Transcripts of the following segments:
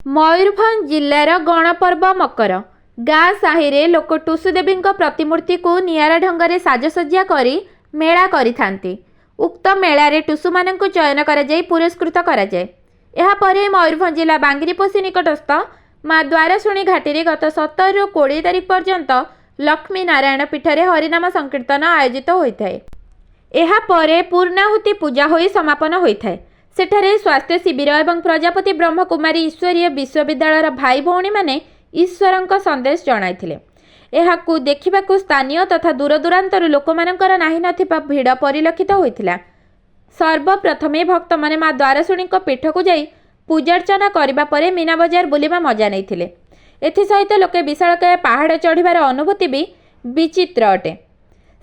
मयूरभंज जिल्लार गणपर्व मकर गाँ साहि लोक टुसुदेवी प्रतिमूर्ति को नियारा ढंग साजसज्जा करी मेला करिथांती। उक्त मेलारे टुसु मानंकु चयन कराई पुरस्कृत कराए। यापर मयूरभंज जिला बांगिरीपोषी निकटस्थ माँ द्वारशुणी घाटी गत 17 ରୁ 20 तारिख पर्यंत लक्ष्मी नारायण पीठरे हरिनाम संकीर्तन आयोजित होता है। यापर पूर्णाहुति पूजा हो समापन होता है। सेठारे स्वास्थ्य शिविर एवं प्रजापति ब्रह्मकुमारी ईश्वरीय विश्वविद्यालय भाई भौणी माने ईश्वर संदेश जणाइथिले। एहाकु देखिबाकु स्थानीय तथा दूरदूरांतर लोकमानंकर नाही नथिबा भिड़ परिलक्षित होइथिला। सर्वप्रथमे भक्त माने माँ द्वारशुणी पीठ को जाई पूजार्चना करिबा परे मीना बजार बुलिबा मजा नैथिले। एथिसहित लोके विशालकाय पहाड़ चढ़िबार अनुभूति भी विचित्र अटे।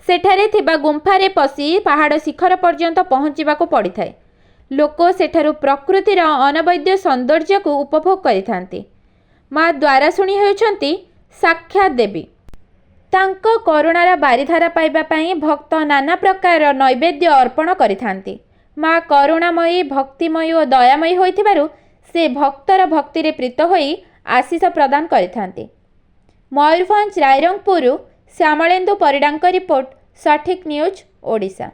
सेठारे थिबा गुंफारे पशि पहाड़ शिखर पर्यंत पहुँचीबाकु पड़िथाय। लोक सेठारु प्रकृतिर अनवद्य सौंदर्य को उपभोग करिथांती। माँ द्वारशुणी हेउछंती साक्षात देवी। तांको करुणार बारिधारा पाइबा पई भक्त नाना प्रकार नैवेद्य अर्पण करिथांती। माँ करुणामयी भक्तिमयी और दयामयी होइथिबारु से भक्तर भक्ति रे प्रीत होई आशीष प्रदान करिथांती। मयूरभंज रायरंगपुर श्यामलेन्दु परिडांक रिपोर्ट सठिक न्यूज ओडिशा।